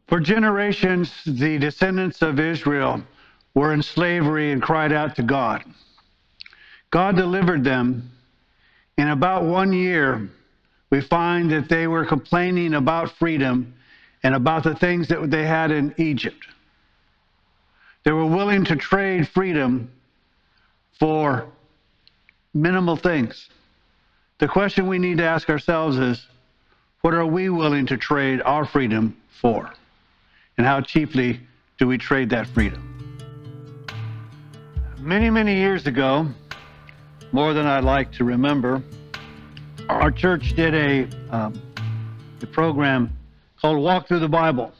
For generations, the descendants of Israel were in slavery and cried out to God. God delivered them. In about 1 year, we find that they were complaining about freedom and about the things that they had in Egypt. They were willing to trade freedom for minimal things. The question we need to ask ourselves is, what are we willing to trade our freedom for? And how cheaply do we trade that freedom? Many, many years ago, more than I'd like to remember, our church did a program called Walk Through the Bible.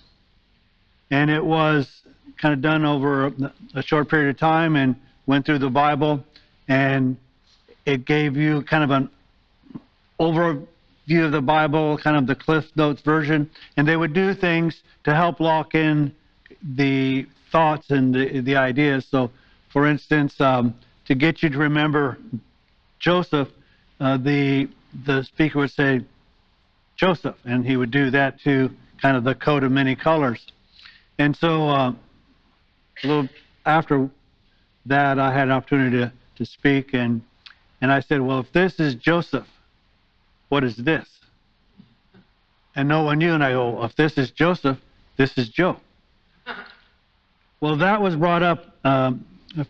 And it was kind of done over a short period of time and went through the Bible. And it gave you kind of an overview of the Bible, kind of the Cliff Notes version. And they would do things to help lock in the thoughts and the ideas. So, for instance, to get you to remember Joseph, the speaker would say, Joseph, and he would do that to kind of the coat of many colors. And so a little after that, I had an opportunity to speak, and I said, well, if this is Joseph, what is this? And no one knew, and I go, well, if this is Joseph, this is Joe. Well, that was brought up a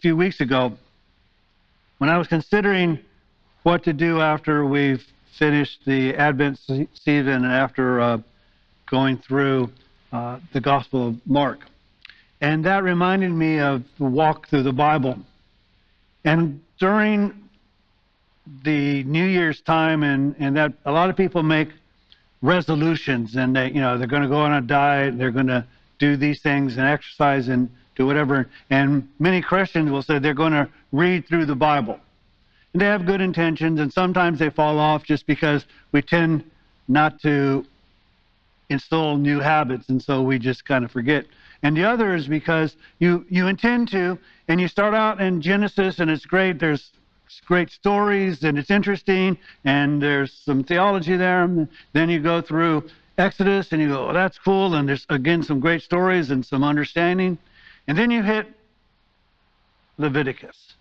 few weeks ago when I was considering what to do after we've finished the Advent season and after going through the Gospel of Mark. And that reminded me of the walk through the Bible. And during the New Year's time, and that a lot of people make resolutions, and they're going to go on a diet, they're going to do these things and exercise and do whatever. And many Christians will say they're going to read through the Bible. And they have good intentions, and sometimes they fall off just because we tend not to install new habits, and so we just kind of forget. And the other is because you intend to, and you start out in Genesis, and it's great. There's great stories, and it's interesting, and there's some theology there. And then you go through Exodus, and you go, oh, that's cool, and there's, again, some great stories and some understanding. And then you hit Leviticus.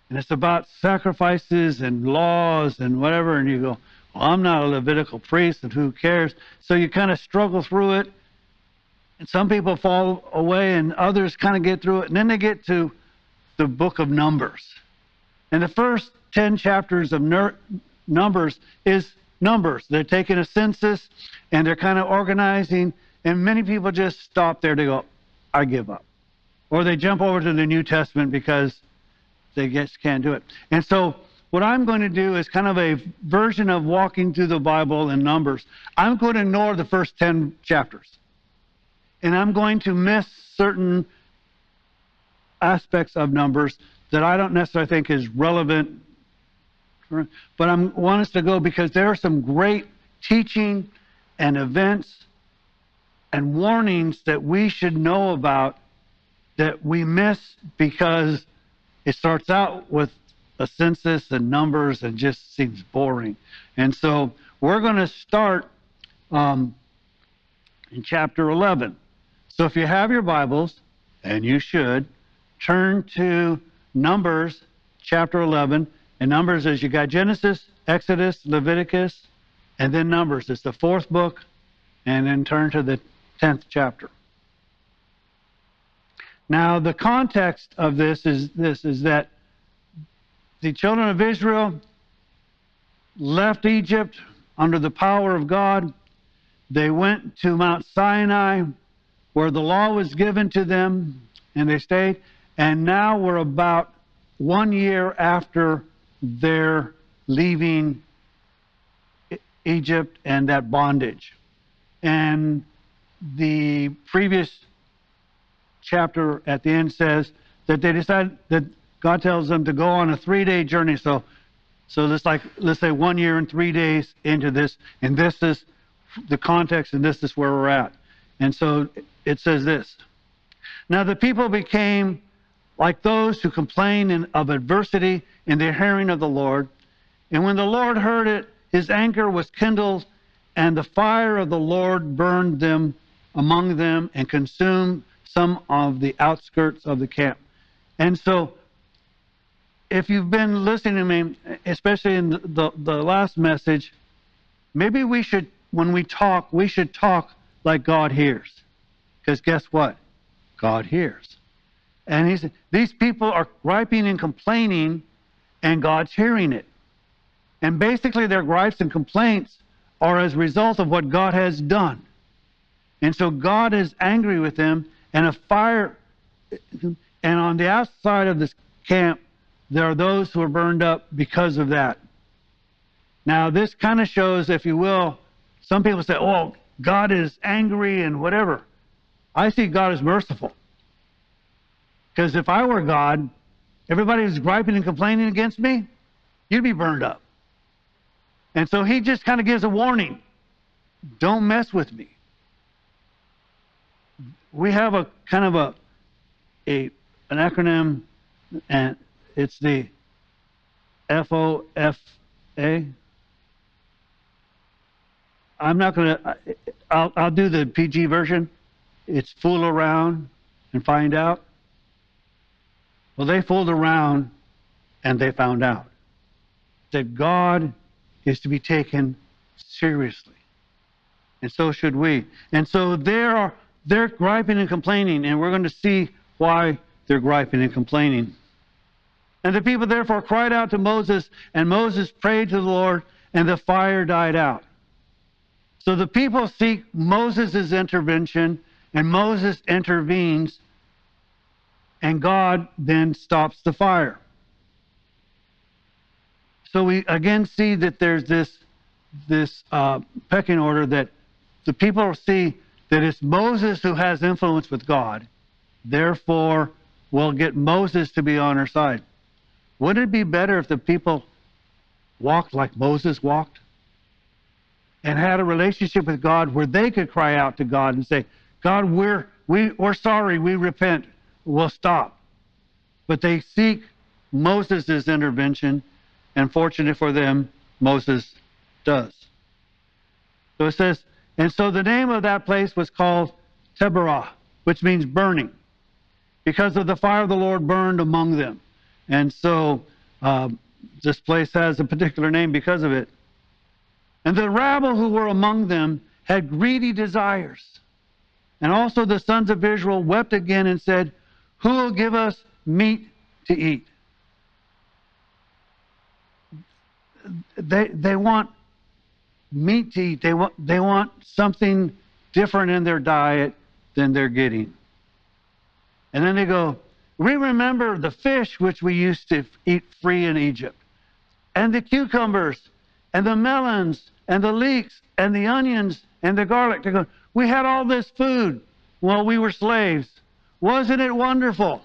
And it's about sacrifices and laws and whatever, and you go, well, I'm not a Levitical priest, and who cares? So you kind of struggle through it, and some people fall away, and others kind of get through it, and then they get to the book of Numbers. And the first 10 chapters of Numbers is numbers. They're taking a census, and they're kind of organizing, and many people just stop there to go, I give up. Or they jump over to the New Testament because they just can't do it. And so what I'm going to do is kind of a version of walking through the Bible in Numbers. I'm going to ignore the first 10 chapters. And I'm going to miss certain aspects of Numbers that I don't necessarily think is relevant. But I want us to go because there are some great teaching and events and warnings that we should know about that we miss because it starts out with a census and numbers and just seems boring. And so we're going to start in chapter 11. So if you have your Bibles, and you should, turn to Numbers chapter 11. And Numbers is you got Genesis, Exodus, Leviticus, and then Numbers. It's the fourth book, and then turn to the 10th chapter. Now, the context of this is that the children of Israel left Egypt under the power of God. They went to Mount Sinai, where the law was given to them, and they stayed. And now we're about 1 year after their leaving Egypt and that bondage. And the previous chapter at the end says that they decided that God tells them to go on a 3-day journey. So let's say 1 year and 3 days into this, and this is the context, and this is where we're at. And so it says this: now the people became like those who complain of adversity in the hearing of the Lord. And when the Lord heard it, his anger was kindled, and the fire of the Lord burned them among them and consumed some of the outskirts of the camp. And so, if you've been listening to me, especially in the last message, maybe we should, when we talk, we should talk like God hears. Because guess what? God hears. And he said, these people are griping and complaining, and God's hearing it. And basically their gripes and complaints are as a result of what God has done. And so God is angry with them, and a fire, and on the outside of this camp, there are those who are burned up because of that. Now, this kind of shows, if you will, some people say, oh, God is angry and whatever. I see God as merciful. Because if I were God, everybody was griping and complaining against me, you'd be burned up. And so he just kind of gives a warning. Don't mess with me. We have a kind of an acronym, and it's the FOFA. I'm not going to, I'll do the PG version. It's fool around and find out. Well, they fooled around and they found out that God is to be taken seriously. And so should we. And so they're griping and complaining, and we're going to see why they're griping and complaining. And the people therefore cried out to Moses, and Moses prayed to the Lord, and the fire died out. So the people seek Moses' intervention, and Moses intervenes, and God then stops the fire. So we again see that there's this pecking order, that the people see that it's Moses who has influence with God. Therefore, we'll get Moses to be on our side. Wouldn't it be better if the people walked like Moses walked and had a relationship with God where they could cry out to God and say, God, we're sorry, we repent, we'll stop. But they seek Moses' intervention, and fortunate for them, Moses does. So it says, and so the name of that place was called Taberah, which means burning, because of the fire of the Lord burned among them. And so this place has a particular name because of it. And the rabble who were among them had greedy desires. And also the sons of Israel wept again and said, who will give us meat to eat? They want meat to eat. They want something different in their diet than they're getting. And then they go, we remember the fish which we used to eat free in Egypt, and the cucumbers, and the melons, and the leeks, and the onions, and the garlic. They go, we had all this food while we were slaves. Wasn't it wonderful?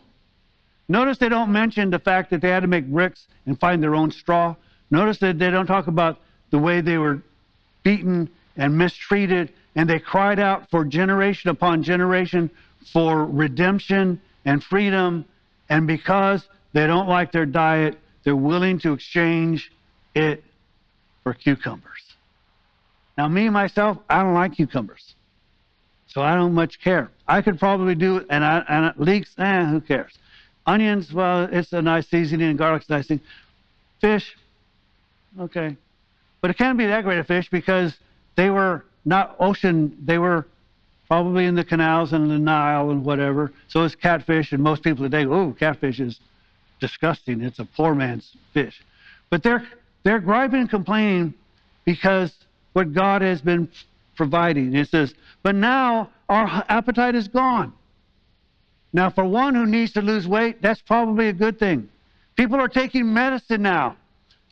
Notice they don't mention the fact that they had to make bricks and find their own straw. Notice that they don't talk about the way they were beaten and mistreated, and they cried out for generation upon generation for redemption and freedom, and because they don't like their diet, they're willing to exchange it for cucumbers. Now, me, myself, I don't like cucumbers, so I don't much care. I could probably do it, and leeks, who cares? Onions, well, it's a nice seasoning, and garlic's a nice seasoning. Fish, okay. But it can't be that great a fish because they were not ocean, they were probably in the canals and the Nile and whatever. So it's catfish, and most people today go, oh, catfish is disgusting. It's a poor man's fish. But they're griping and complaining because what God has been providing. It says, but now our appetite is gone. Now, for one who needs to lose weight, that's probably a good thing. People are taking medicine now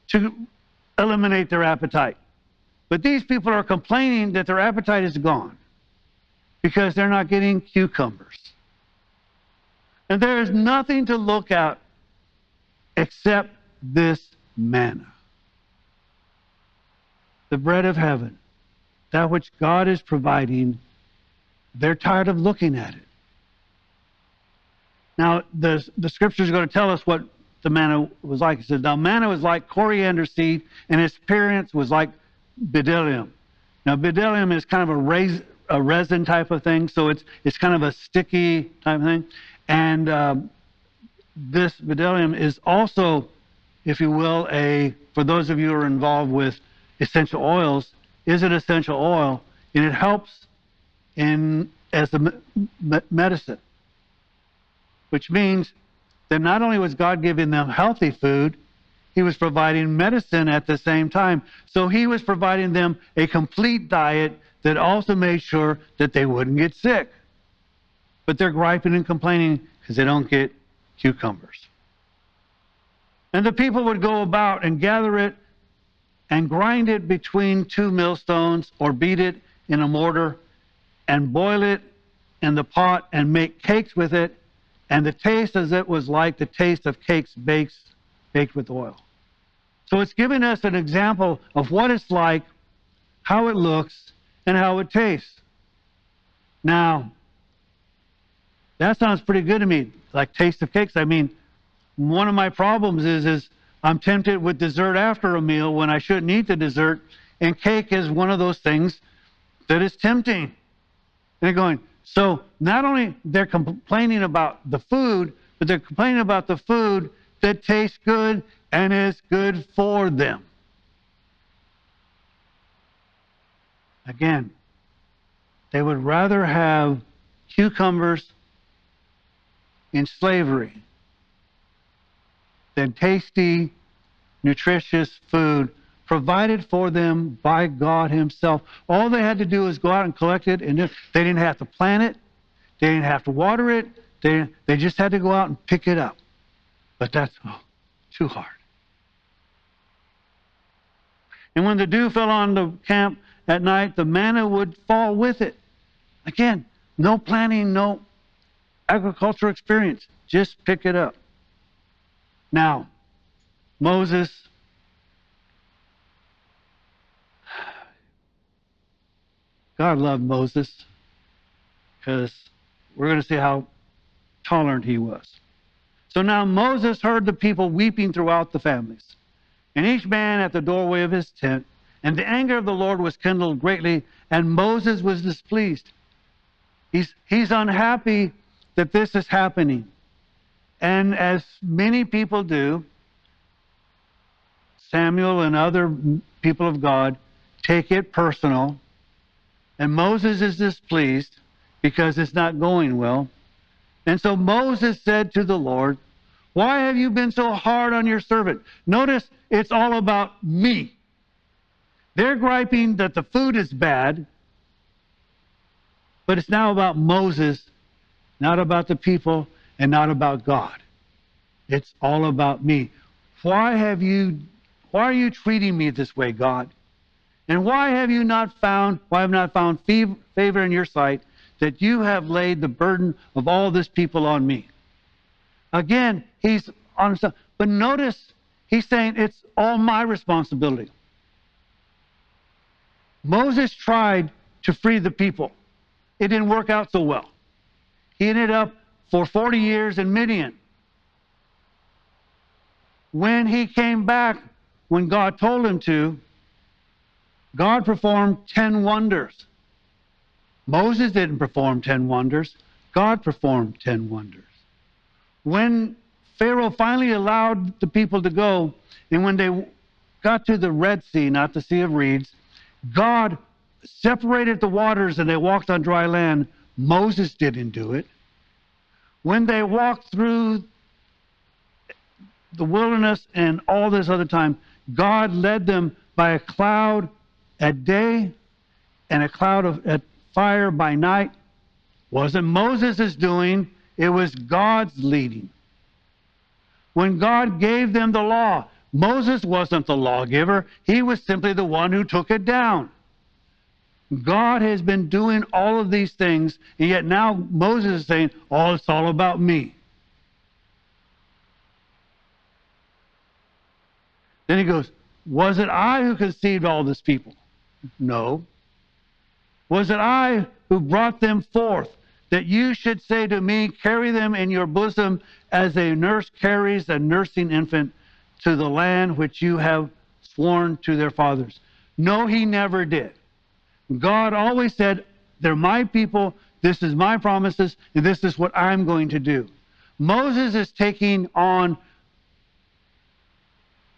to eliminate their appetite. But these people are complaining that their appetite is gone because they're not getting cucumbers. And there is nothing to look at except this manna. The bread of heaven, that which God is providing, they're tired of looking at it. Now, the scripture is going to tell us what the manna was like. It says, now manna was like coriander seed, and its appearance was like bdellium. Now, bdellium is kind of a resin type of thing, so it's kind of a sticky type of thing. And this bdellium is also, if you will, for those of you who are involved with essential oils, is an essential oil, and it helps as a medicine, which means that not only was God giving them healthy food, he was providing medicine at the same time. So he was providing them a complete diet that also made sure that they wouldn't get sick. But they're griping and complaining because they don't get cucumbers. And the people would go about and gather it and grind it between two millstones, or beat it in a mortar and boil it in the pot and make cakes with it. And the taste of it was like the taste of cakes baked with oil. So it's giving us an example of what it's like, how it looks, and how it tastes. Now, that sounds pretty good to me, like taste of cakes. I mean, one of my problems is I'm tempted with dessert after a meal when I shouldn't eat the dessert, and cake is one of those things that is tempting. And they're going, so not only they're complaining about the food, but they're complaining about the food that tastes good and is good for them. Again, they would rather have cucumbers in slavery than tasty, nutritious food provided for them by God himself. All they had to do was go out and collect it, and they didn't have to plant it, they didn't have to water it, they just had to go out and pick it up. But that's too hard. And when the dew fell on the camp at night, the manna would fall with it. Again, no planting, no agricultural experience. Just pick it up. Now, Moses, God loved Moses because we're going to see how tolerant he was. So now Moses heard the people weeping throughout the families, and each man at the doorway of his tent, and the anger of the Lord was kindled greatly, and Moses was displeased. He's unhappy that this is happening. And as many people do, Samuel and other people of God take it personal, and Moses is displeased because it's not going well. And so Moses said to the Lord, "Why have you been so hard on your servant?" Notice it's all about me. They're griping that the food is bad, but it's now about Moses, not about the people, and not about God. It's all about me. Why are you treating me this way, God? And why have not found favor in your sight, that you have laid the burden of all this people on me? Again, he's on himself. But notice, he's saying it's all my responsibility. Moses tried to free the people. It didn't work out so well. He ended up for 40 years in Midian. When he came back, when God told him to, God performed 10 wonders. Moses didn't perform 10 wonders. God performed 10 wonders. When Pharaoh finally allowed the people to go, and when they got to the Red Sea, not the Sea of Reeds, God separated the waters and they walked on dry land. Moses didn't do it. When they walked through the wilderness and all this other time, God led them by a cloud at day and a cloud of fire by night. Wasn't Moses' doing, it was God's leading. When God gave them the law, Moses wasn't the lawgiver. He was simply the one who took it down. God has been doing all of these things, and yet now Moses is saying, "Oh, it's all about me." Then he goes, "Was it I who conceived all these people?" No. "Was it I who brought them forth, that you should say to me, carry them in your bosom as a nurse carries a nursing infant to the land which you have sworn to their fathers?" No, he never did. God always said, they're my people, this is my promises, and this is what I'm going to do. Moses is taking on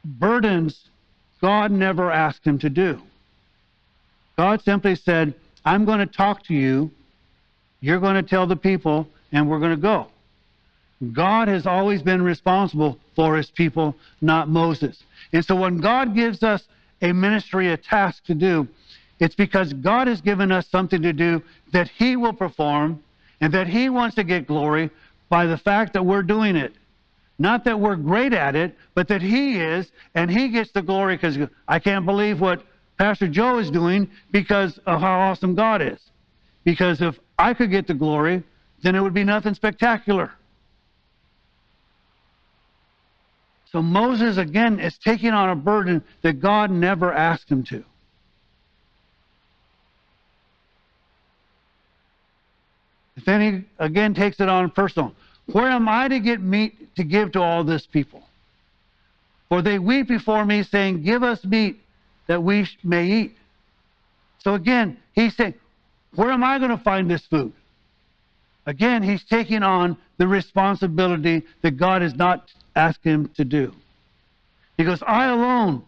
burdens God never asked him to do. God simply said, I'm going to talk to you, you're going to tell the people, and we're going to go. God has always been responsible for his people, not Moses. And so when God gives us a ministry, a task to do, it's because God has given us something to do that he will perform and that he wants to get glory by the fact that we're doing it. Not that we're great at it, but that he is, and he gets the glory, because I can't believe what Pastor Joe is doing because of how awesome God is. Because if I could get the glory, then it would be nothing spectacular. So Moses, again, is taking on a burden that God never asked him to. Then he again takes it on personal. Where am I to get meat to give to all this people? For they weep before me, saying, give us meat that we may eat. So again, he's saying, where am I going to find this food? Again, he's taking on the responsibility that God has not asked him to do. He goes, I alone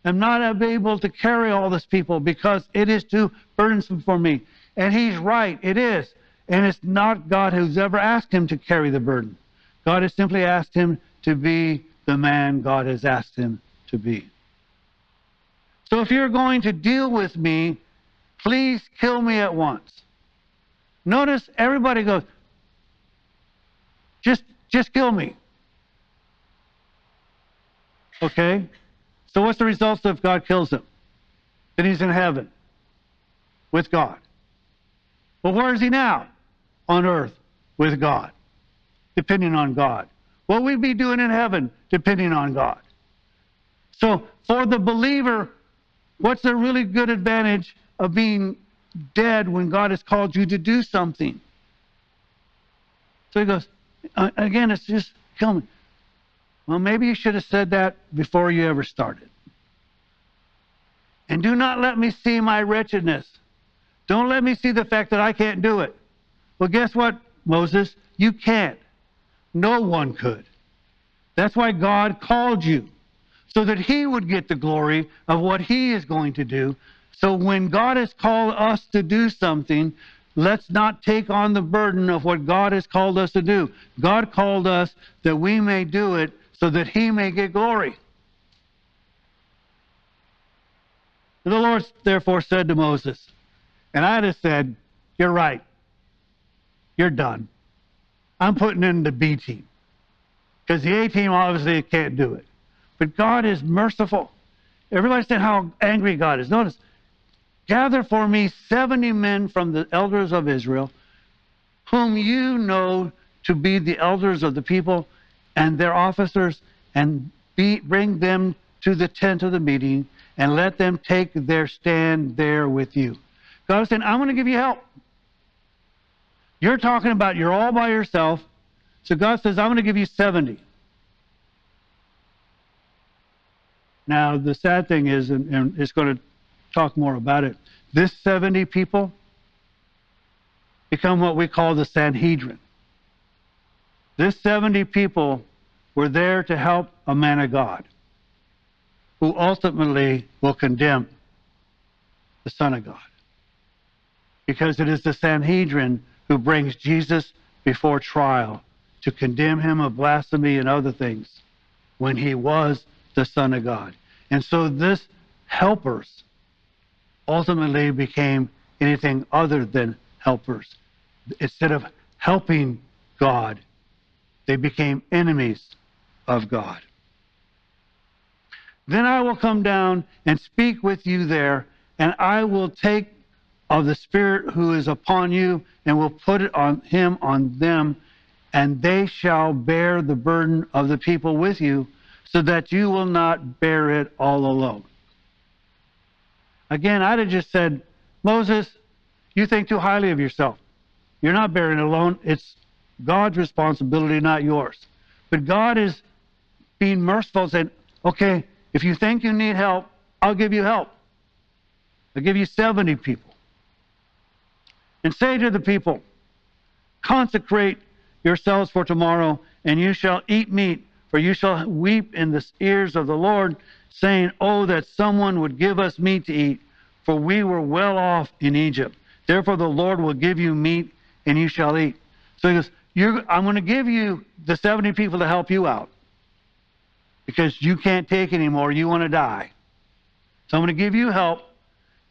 am not able to carry all this people because it is too burdensome for me. And he's right, it is. And it's not God who's ever asked him to carry the burden. God has simply asked him to be the man God has asked him to be. So if you're going to deal with me, please kill me at once. Notice everybody goes, just kill me. Okay? So what's the result if God kills him? Then he's in heaven with God. Well, where is he now? On earth with God, depending on God. What we'd be doing in heaven, depending on God. So for the believer, what's the really good advantage of being dead when God has called you to do something? So he goes, again, it's just kill me. Well, maybe you should have said that before you ever started. And do not let me see my wretchedness. Don't let me see the fact that I can't do it. Well, guess what, Moses? You can't. No one could. That's why God called you, so that he would get the glory of what he is going to do. So when God has called us to do something, let's not take on the burden of what God has called us to do. God called us that we may do it so that he may get glory. And the Lord therefore said to Moses, and I just said, you're right. You're done. I'm putting in the B team. Because the A team obviously can't do it. But God is merciful. Everybody said how angry God is. Notice, gather for me 70 men from the elders of Israel, whom you know to be the elders of the people and their officers, and bring them to the tent of the meeting, and let them take their stand there with you. God is saying, I'm going to give you help. You're talking about you're all by yourself. So God says, I'm going to give you 70. Now, the sad thing is, and it's going to talk more about it, this 70 people become what we call the Sanhedrin. This 70 people were there to help a man of God, who ultimately will condemn the Son of God. Because it is the Sanhedrin who brings Jesus before trial to condemn him of blasphemy and other things when he was the Son of God. And so this helpers ultimately became anything other than helpers. Instead of helping God, they became enemies of God. Then I will come down and speak with you there, and I will take of the Spirit who is upon you, and will put it on him, on them, and they shall bear the burden of the people with you, so that you will not bear it all alone. Again, I'd have just said, Moses, you think too highly of yourself. You're not bearing it alone. It's God's responsibility, not yours. But God is being merciful, saying, okay, if you think you need help, I'll give you help. I'll give you 70 people. And say to the people, consecrate yourselves for tomorrow, and you shall eat meat, for you shall weep in the ears of the Lord, saying, oh, that someone would give us meat to eat, for we were well off in Egypt. Therefore the Lord will give you meat, and you shall eat. So he goes, I'm going to give you the 70 people to help you out, because you can't take anymore. You want to die. So I'm going to give you help,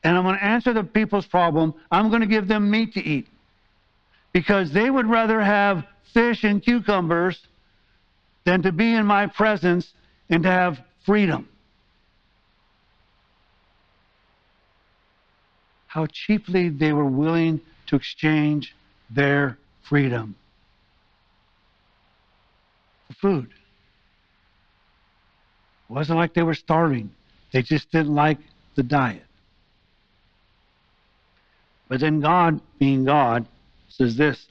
and I'm going to answer the people's problem. I'm going to give them meat to eat, because they would rather have fish and cucumbers than to be in my presence and to have freedom. How cheaply they were willing to exchange their freedom for food. It wasn't like they were starving. They just didn't like the diet. But then God, being God, says this,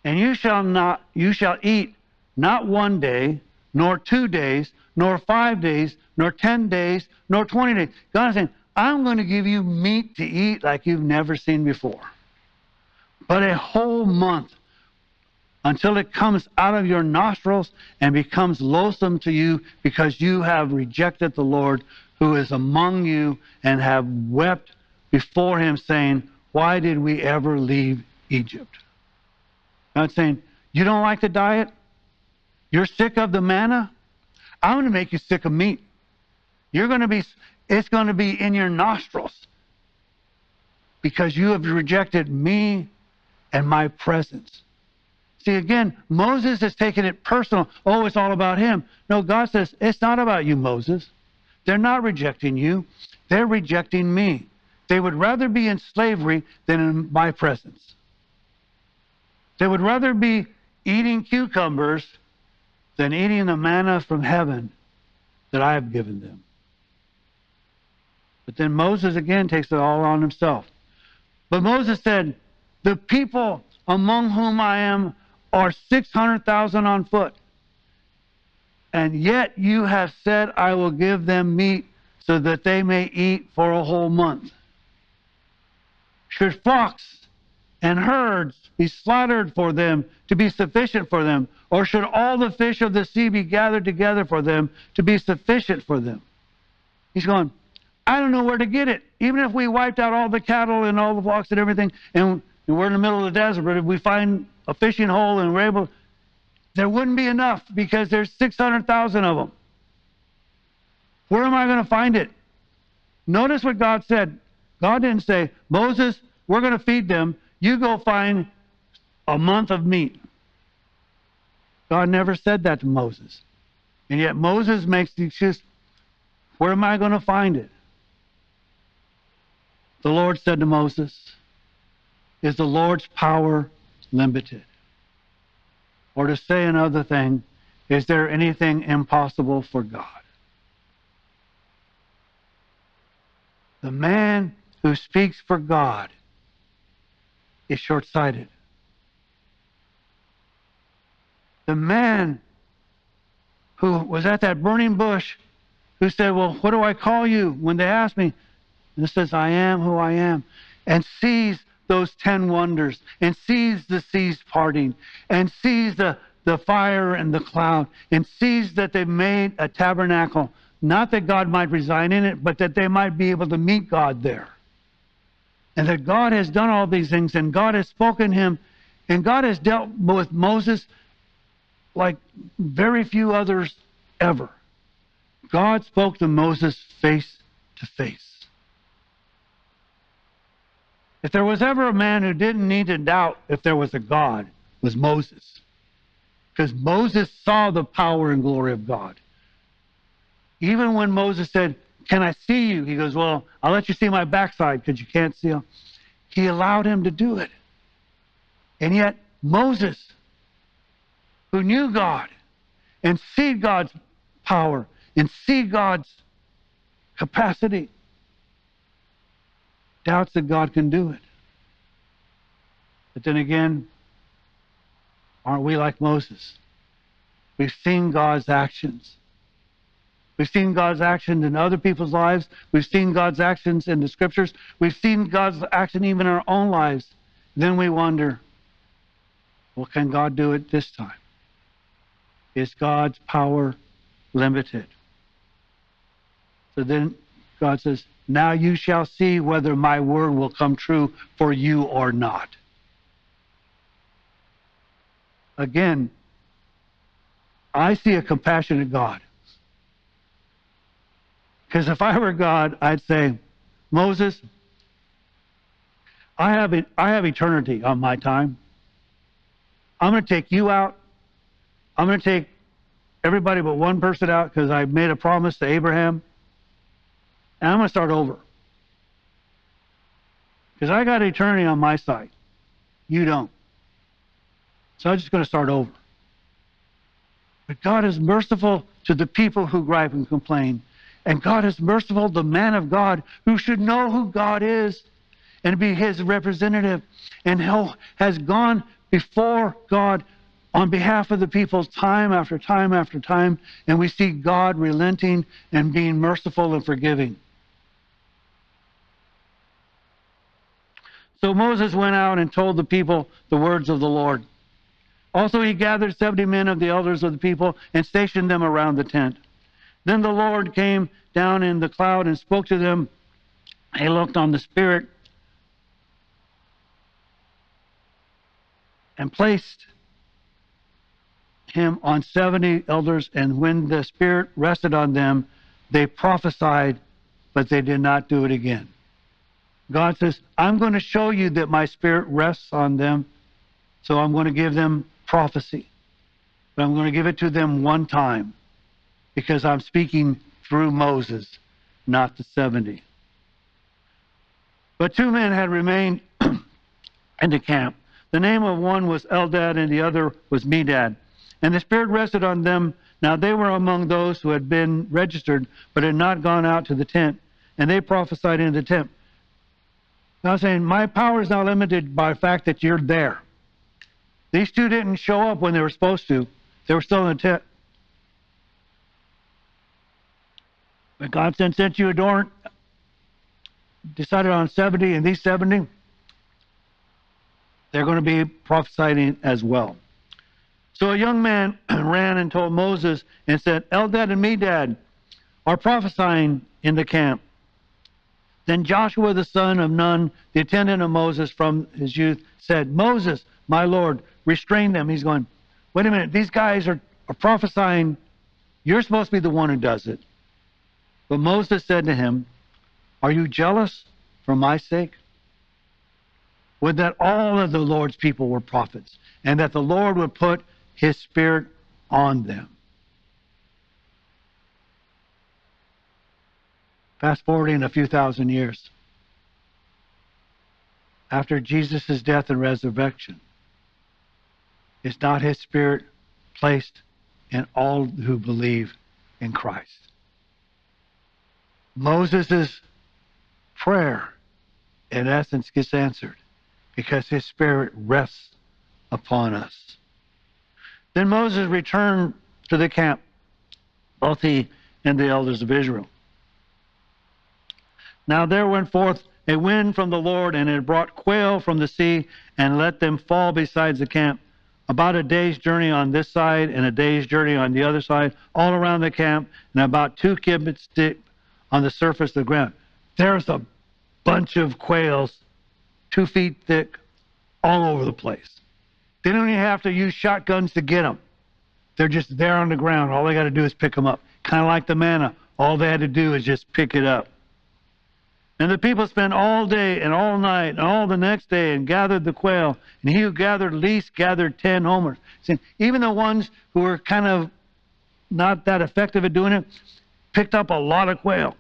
and you shall eat not 1 day, nor 2 days, nor 5 days, nor 10 days, nor 20 days. God is saying, I'm going to give you meat to eat like you've never seen before. But a whole month, until it comes out of your nostrils and becomes loathsome to you, because you have rejected the Lord who is among you, and have wept before him, saying, why did we ever leave Egypt? God's saying, you don't like the diet? You're sick of the manna? I'm going to make you sick of meat. It's going to be in your nostrils, because you have rejected me and my presence. See, again, Moses has taken it personal. Oh, it's all about him. No, God says, it's not about you, Moses. They're not rejecting you. They're rejecting me. They would rather be in slavery than in my presence. They would rather be eating cucumbers than eating the manna from heaven that I have given them. But then Moses again takes it all on himself. But Moses said, the people among whom I am are 600,000 on foot. And yet you have said, I will give them meat so that they may eat for a whole month. Should flocks and herds be slaughtered for them to be sufficient for them? Or should all the fish of the sea be gathered together for them to be sufficient for them? He's going, I don't know where to get it. Even if we wiped out all the cattle and all the flocks and everything, and we're in the middle of the desert, but if we find a fishing hole and we're able, there wouldn't be enough, because there's 600,000 of them. Where am I going to find it? Notice what God said. God didn't say, Moses, we're going to feed them. You go find a month of meat. God never said that to Moses. And yet Moses makes the excuse, where am I going to find it? The Lord said to Moses, is the Lord's power limited? Or to say another thing, is there anything impossible for God? The man who speaks for God is short-sighted. The man who was at that burning bush, who said, well, what do I call you? When they asked me, and it says, I am who I am, and sees those 10 wonders, and sees the seas parting, and sees the fire and the cloud, and sees that they made a tabernacle, not that God might reside in it, but that they might be able to meet God there. And that God has done all these things, and God has spoken to him, and God has dealt with Moses like very few others ever. God spoke to Moses face to face. If there was ever a man who didn't need to doubt if there was a God, it was Moses. Because Moses saw the power and glory of God. Even when Moses said, can I see you? He goes, well, I'll let you see my backside because you can't see him. He allowed him to do it. And yet Moses, who knew God and see God's power and see God's capacity, doubts that God can do it. But then again, aren't we like Moses? We've seen God's actions. We've seen God's actions in other people's lives. We've seen God's actions in the scriptures. We've seen God's action even in our own lives. Then we wonder, well, can God do it this time? Is God's power limited? So then God says, now you shall see whether my word will come true for you or not. Again, I see a compassionate God. Because if I were God, I'd say, Moses, I have eternity on my time. I'm going to take you out. I'm going to take everybody but one person out because I made a promise to Abraham. And I'm going to start over. Because I got eternity on my side. You don't. So I'm just going to start over. But God is merciful to the people who gripe and complain. And God is merciful to the man of God who should know who God is and be his representative. And who has gone before God on behalf of the people time after time after time. And we see God relenting and being merciful and forgiving. So Moses went out and told the people the words of the Lord. Also he gathered 70 men of the elders of the people and stationed them around the tent. Then the Lord came down in the cloud and spoke to them. He looked on the Spirit and placed him on 70 elders. And when the Spirit rested on them, they prophesied, but they did not do it again. God says, I'm going to show you that my Spirit rests on them, so I'm going to give them prophecy. But I'm going to give it to them one time, because I'm speaking through Moses, not the 70. But 2 men had remained in the camp. The name of one was Eldad, and the other was Medad. And the Spirit rested on them. Now they were among those who had been registered, but had not gone out to the tent. And they prophesied in the tent. Now saying, my power is now limited by the fact that you're there. These 2 didn't show up when they were supposed to. They were still in the tent. But God sent you adorned, decided on 70, and these 70, they're going to be prophesying as well. So a young man ran and told Moses and said, Eldad and Medad are prophesying in the camp. Then Joshua the son of Nun, the attendant of Moses from his youth, said, Moses, my Lord, restrain them. He's going, wait a minute, these guys are prophesying. You're supposed to be the one who does it. But Moses said to him, are you jealous for my sake? Would that all of the Lord's people were prophets, and that the Lord would put his Spirit on them. Fast forwarding a few thousand years. After Jesus' death and resurrection, is not his Spirit placed in all who believe in Christ? Moses' prayer, in essence, gets answered because his Spirit rests upon us. Then Moses returned to the camp, both he and the elders of Israel. Now there went forth a wind from the Lord, and it brought quail from the sea, and let them fall beside the camp, about a day's journey on this side, and a day's journey on the other side, all around the camp, and about 2 cubits deep on the surface of the ground. There's a bunch of quails, 2 feet thick, all over the place. They don't even have to use shotguns to get them. They're just there on the ground. All they got to do is pick them up. Kind of like the manna. All they had to do is just pick it up. And the people spent all day and all night and all the next day and gathered the quail. And he who gathered least gathered 10 homers. See, even the ones who were kind of not that effective at doing it picked up a lot of quail.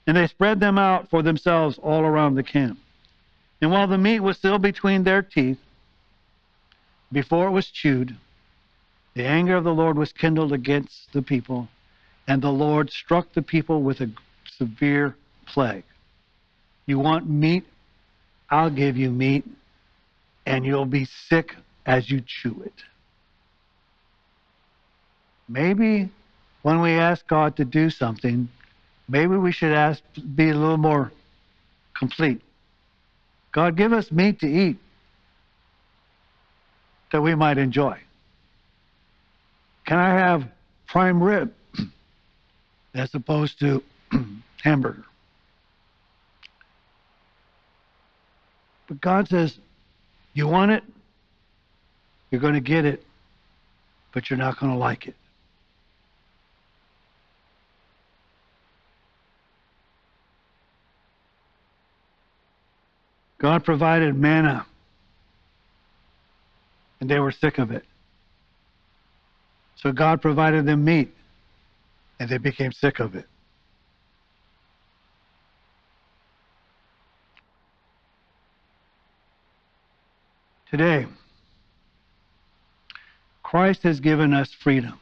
And they spread them out for themselves all around the camp. And while the meat was still between their teeth, before it was chewed, the anger of the Lord was kindled against the people, and the Lord struck the people with a severe plague. You want meat? I'll give you meat, and you'll be sick as you chew it. Maybe when we ask God to do something, maybe we should be a little more complete. God, give us meat to eat that we might enjoy. Can I have prime rib as opposed to hamburger? But God says, you want it, you're going to get it, but you're not going to like it. God provided manna, and they were sick of it. So God provided them meat, and they became sick of it. Today, Christ has given us freedom.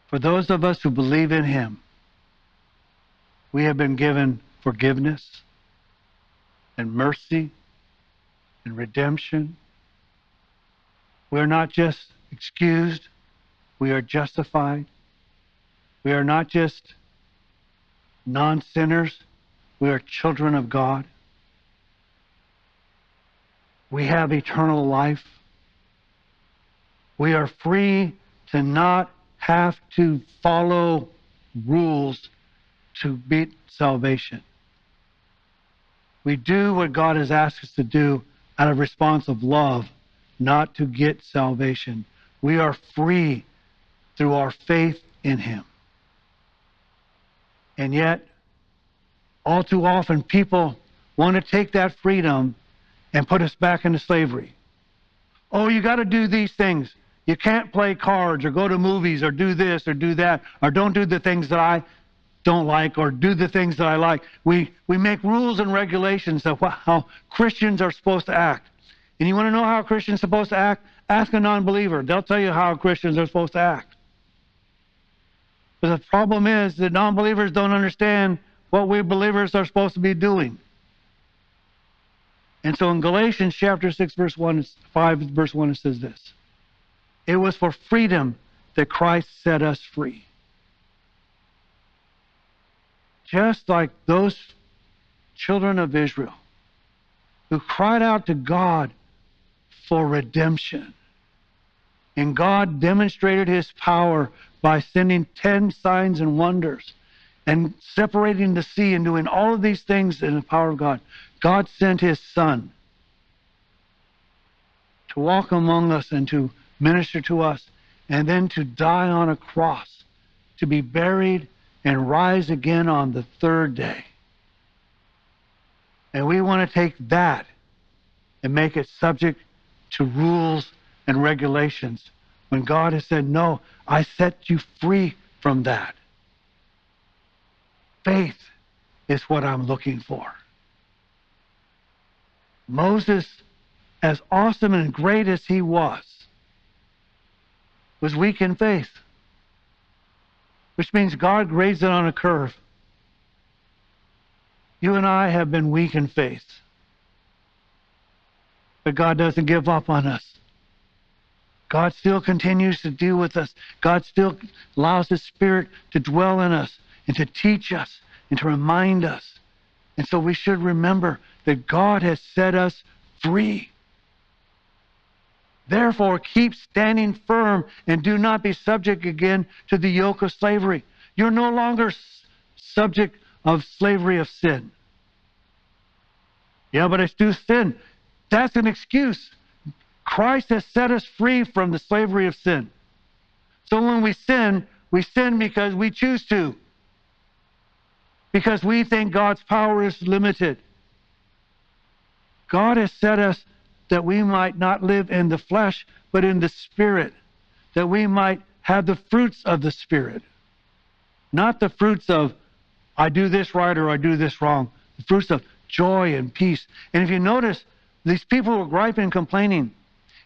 For those of us who believe in Him, we have been given forgiveness and mercy and redemption. We are not just excused, we are justified. We are not just non-sinners, we are children of God. We have eternal life. We are free to not have to follow rules to beat salvation. We do what God has asked us to do out of response of love, not to get salvation. We are free through our faith in Him. And yet, all too often, people want to take that freedom and put us back into slavery. Oh, you got to do these things. You can't play cards or go to movies or do this or do that, or don't do the things that I don't like or do the things that I like. We make rules and regulations of how Christians are supposed to act. And you want to know how Christians are supposed to act? Ask a non-believer. They'll tell you how Christians are supposed to act. But the problem is that non-believers don't understand what we believers are supposed to be doing. And so in Galatians chapter 6, verse 1, 5, verse 1, it says this. It was for freedom that Christ set us free. Just like those children of Israel who cried out to God for redemption. And God demonstrated His power by sending 10 signs and wonders and separating the sea and doing all of these things in the power of God. God sent His Son to walk among us and to minister to us, and then to die on a cross, to be buried and rise again on the third day. And we want to take that and make it subject to rules and regulations, when God has said, no, I set you free from that. Faith is what I'm looking for. Moses, as awesome and great as he was weak in faith, which means God grades it on a curve. You and I have been weak in faith, but God doesn't give up on us. God still continues to deal with us. God still allows His Spirit to dwell in us and to teach us and to remind us. And so we should remember that God has set us free. Therefore, keep standing firm and do not be subject again to the yoke of slavery. You're no longer subject of slavery of sin. Yeah, but I do sin. That's an excuse. Christ has set us free from the slavery of sin. So when we sin because we choose to. Because we think God's power is limited. God has set us that we might not live in the flesh, but in the Spirit. That we might have the fruits of the Spirit. Not the fruits of, I do this right or I do this wrong. The fruits of joy and peace. And if you notice, these people were griping and complaining.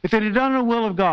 If they had done the will of God,